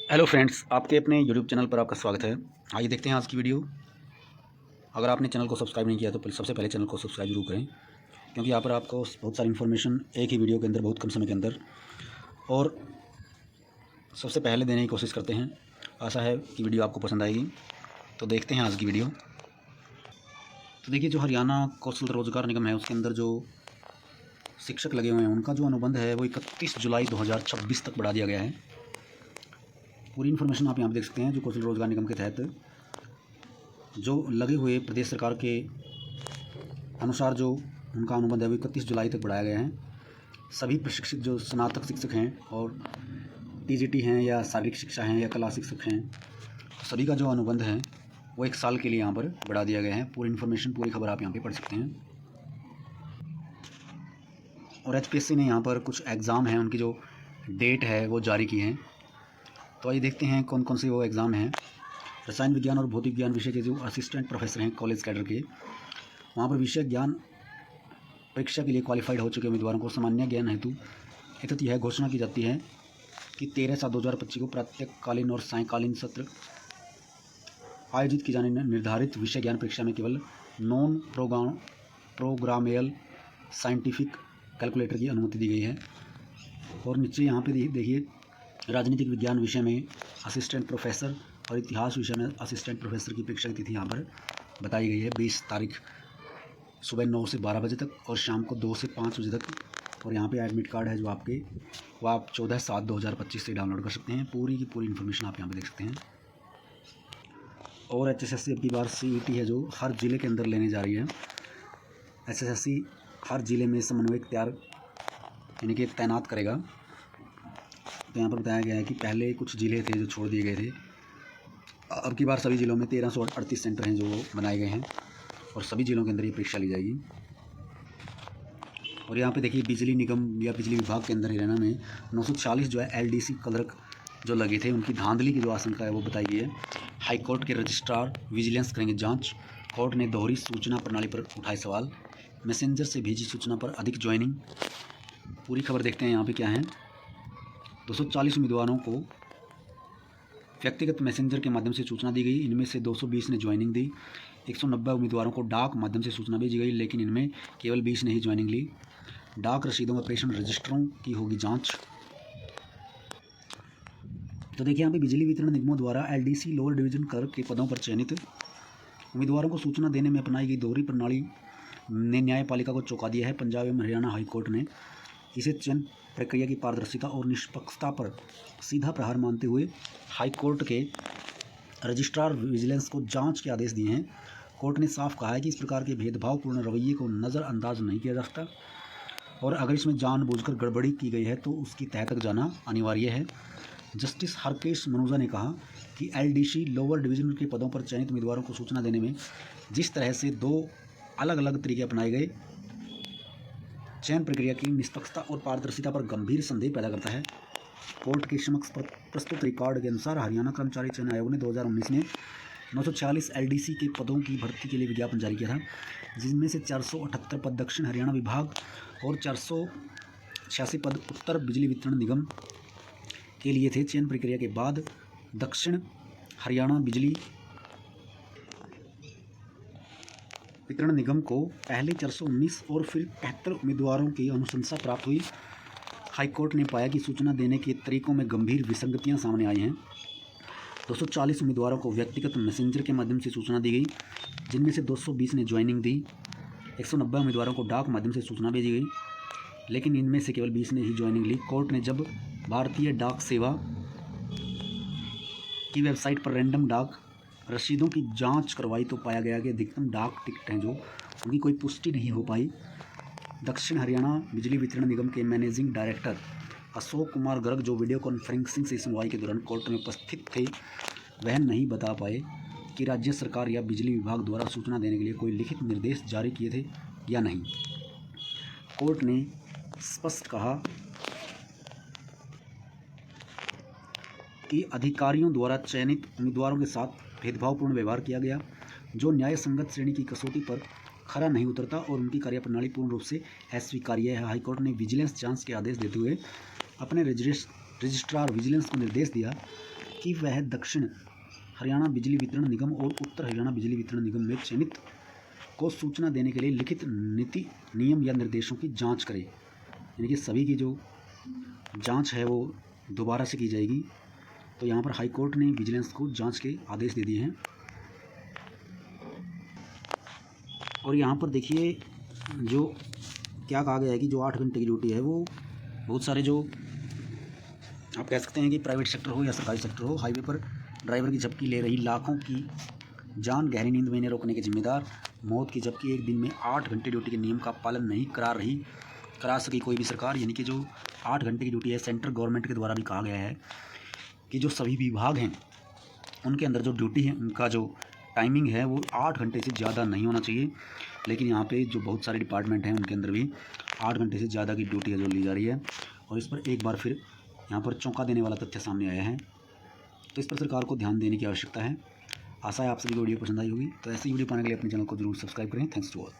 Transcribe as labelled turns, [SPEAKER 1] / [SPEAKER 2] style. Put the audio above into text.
[SPEAKER 1] Hello friends, आपके अपने YouTube channel पर आपका स्वागत है। आइए देखते हैं आज की वीडियो। अगर आपने चैनल को सब्सक्राइब नहीं किया तो सबसे पहले चैनल को सब्सक्राइब जरूर करें, क्योंकि यहाँ पर आपको बहुत सारी इन्फॉर्मेशन एक ही वीडियो के अंदर बहुत कम समय के अंदर और सबसे पहले देने की कोशिश करते हैं। आशा है कि वीडियो आपको पसंद आएगी। तो देखते हैं आज की वीडियो। तो देखिए, जो हरियाणा कौशल रोजगार निगम है उसके अंदर जो शिक्षक लगे हुए हैं उनका जो अनुबंध है वो 31 जुलाई 2026 तक बढ़ा दिया गया है। पूरी इन्फॉर्मेशन आप यहाँ पर देख सकते हैं। जो कौशल रोजगार निगम के तहत जो लगे हुए प्रदेश सरकार के अनुसार जो उनका अनुबंध है वो 31 जुलाई तक बढ़ाया गया है। सभी प्रशिक्षित जो स्नातक शिक्षक हैं और टीजीटी हैं या शारीरिक शिक्षा हैं या कला शिक्षक हैं, सभी का जो अनुबंध है वो 1 साल के लिए यहाँ पर बढ़ा दिया गया है। पूरी इन्फॉर्मेशन, पूरी खबर आप यहाँ पे पढ़ सकते हैं। और एचपीएससी ने यहाँ पर कुछ एग्ज़ाम हैं, उनकी जो डेट है वो जारी की है। तो आइए देखते हैं कौन कौन से वो एग्ज़ाम हैं। रसायन विज्ञान और भौतिक विज्ञान विषय के जो असिस्टेंट प्रोफेसर हैं कॉलेज कैडर के, वहाँ पर विषय ज्ञान परीक्षा के लिए क्वालिफाइड हो चुके उम्मीदवारों को सामान्य ज्ञान हेतु यह घोषणा की जाती है कि 13/7/2025 को प्रातःकालीन और सायंकालीन सत्र आयोजित की जाने निर्धारित विषय ज्ञान परीक्षा में केवल नॉन प्रोग्रामेबल साइंटिफिक कैलकुलेटर की अनुमति दी गई है। और नीचे यहाँ पे देखिए, राजनीतिक विज्ञान विषय में असिस्टेंट प्रोफेसर और इतिहास विषय में असिस्टेंट प्रोफेसर की परीक्षा की तिथि यहाँ पर बताई गई है। 20 तारीख सुबह 9 से 12 बजे तक और शाम को 2 से 5 बजे तक। और यहाँ पे एडमिट कार्ड है जो आपके, वो आप 14/7/2025 से डाउनलोड कर सकते हैं। पूरी की पूरी इन्फॉर्मेशन आप यहाँ पे देख सकते हैं। और एचएसएससी अब की बार सीईटी है जो हर ज़िले के अंदर लेने जा रही है। एचएसएससी हर ज़िले में समन्वयक यानी कि तैनात करेगा। तो यहाँ पर बताया गया है कि पहले कुछ ज़िले थे जो छोड़ दिए गए थे, अब की बार सभी ज़िलों में 1338 सेंटर हैं जो बनाए गए हैं और सभी ज़िलों के अंदर ये परीक्षा ली जाएगी। और यहाँ पे देखिए, बिजली निगम या बिजली विभाग के अंदर हरियाणा में 946 जो है एलडीसी क्लर्क जो लगे थे, उनकी धांधली की जो आशंका है वो बताई गई है। हाईकोर्ट के रजिस्ट्रार विजिलेंस करेंगे जाँच। कोर्ट ने दोहरी सूचना प्रणाली पर उठाए सवाल। मैसेंजर से भेजी सूचना पर अधिक ज्वाइनिंग। पूरी खबर देखते हैं यहाँ पर क्या है। 240 उम्मीदवारों को व्यक्तिगत मैसेंजर के माध्यम से सूचना दी गई। इनमें से 220 ने ज्वाइनिंग दी। 190 उम्मीदवारों को डाक माध्यम से सूचना भेजी गई, लेकिन इनमें केवल 20 ने ही ज्वाइनिंग ली। डाक रसीदों व प्रेषण रजिस्टरों की होगी जांच। तो देखिए, यहाँ पे बिजली वितरण निगमों द्वारा एलडीसी लोअर डिवीजन क्लर्क के पदों पर चयनित उम्मीदवारों को सूचना देने में अपनाई गई दोहरी प्रणाली ने न्यायपालिका को चौंका दिया है। पंजाब एवं हरियाणा हाईकोर्ट ने इसे चयन प्रक्रिया की पारदर्शिता और निष्पक्षता पर सीधा प्रहार मानते हुए हाईकोर्ट के रजिस्ट्रार विजिलेंस को जांच के आदेश दिए हैं। कोर्ट ने साफ कहा है कि इस प्रकार के भेदभावपूर्ण रवैये को नज़रअंदाज नहीं किया जा सकता और अगर इसमें जानबूझकर गड़बड़ी की गई है तो उसकी तह तक जाना अनिवार्य है। जस्टिस हरकेश मनूजा ने कहा कि एलडीसी लोअर डिवीजन के पदों पर चयनित उम्मीदवारों को सूचना देने में जिस तरह से 2 अलग अलग तरीके अपनाए गए, चयन प्रक्रिया की निष्पक्षता और पारदर्शिता पर गंभीर संदेह पैदा करता है। कोर्ट के समक्ष प्रस्तुत रिकॉर्ड के अनुसार हरियाणा कर्मचारी चयन आयोग ने 2019 में 946 एलडीसी के पदों की भर्ती के लिए विज्ञापन जारी किया था, जिनमें से 478 पद दक्षिण हरियाणा विभाग और 486 पद उत्तर बिजली वितरण निगम के लिए थे। चयन प्रक्रिया के बाद दक्षिण हरियाणा बिजली वितरण निगम को पहले 419 और फिर 73 उम्मीदवारों की अनुशंसा प्राप्त हुई। हाईकोर्ट ने पाया कि सूचना देने के तरीकों में गंभीर विसंगतियां सामने आई हैं। 240 उम्मीदवारों को व्यक्तिगत मैसेंजर के माध्यम से सूचना दी गई, जिनमें से 220 ने ज्वाइनिंग दी। 190 उम्मीदवारों को डाक माध्यम से सूचना भेजी गई, लेकिन इनमें से केवल 20 ने ही ज्वाइनिंग ली। कोर्ट ने जब भारतीय डाक सेवा की वेबसाइट पर रैंडम डाक रसीदों की जांच करवाई तो पाया गया कि अधिकतम डाक टिकट हैं जो उनकी कोई पुष्टि नहीं हो पाई। दक्षिण हरियाणा बिजली वितरण निगम के मैनेजिंग डायरेक्टर अशोक कुमार गर्ग, जो वीडियो कॉन्फ्रेंसिंग से सुनवाई के दौरान कोर्ट में उपस्थित थे, वह नहीं बता पाए कि राज्य सरकार या बिजली विभाग द्वारा सूचना देने के लिए कोई लिखित निर्देश जारी किए थे या नहीं। कोर्ट ने स्पष्ट कहा कि अधिकारियों द्वारा चयनित उम्मीदवारों के साथ भेदभावपूर्ण व्यवहार किया गया, जो न्याय संगत श्रेणी की कसौटी पर खरा नहीं उतरता और उनकी कार्यप्रणाली पूर्ण रूप से अस्वीकार्य है। हाईकोर्ट ने विजिलेंस जांच के आदेश देते हुए अपने रजिस्ट्रार विजिलेंस को निर्देश दिया कि वह दक्षिण हरियाणा बिजली वितरण निगम और उत्तर हरियाणा बिजली वितरण निगम में चयनित को सूचना देने के लिए लिखित नीति नियम या निर्देशों की जांच करे। यानी कि सभी की जो जांच है वो दोबारा से की जाएगी। तो यहाँ पर हाई कोर्ट ने विजिलेंस को जांच के आदेश दे दिए हैं। और यहाँ पर देखिए जो क्या कहा गया है कि जो 8 घंटे की ड्यूटी है वो बहुत सारे जो आप कह सकते हैं कि प्राइवेट सेक्टर हो या सरकारी सेक्टर हो, हाईवे पर ड्राइवर की झपकी ले रही लाखों की जान गहरी नींद में इन्हें रोकने के जिम्मेदार मौत की झपकी एक दिन में 8 घंटे ड्यूटी के नियम का पालन नहीं करा सकी कोई भी सरकार। यानी कि जो 8 घंटे की ड्यूटी है सेंट्रल गवर्नमेंट के द्वारा भी कहा गया है कि जो सभी विभाग हैं उनके अंदर जो ड्यूटी है उनका जो टाइमिंग है वो 8 घंटे से ज़्यादा नहीं होना चाहिए। लेकिन यहाँ पे जो बहुत सारे डिपार्टमेंट हैं उनके अंदर भी 8 घंटे से ज़्यादा की ड्यूटी है जो ली जा रही है। और इस पर एक बार फिर यहाँ पर चौंका देने वाला तथ्य सामने आया है। तो इस पर सरकार को ध्यान देने की आवश्यकता है। आशा है आप सभी को वीडियो पसंद आई होगी। तो ऐसी वीडियो पाने के लिए अपने चैनल को जरूर सब्सक्राइब करें। Thanks to all.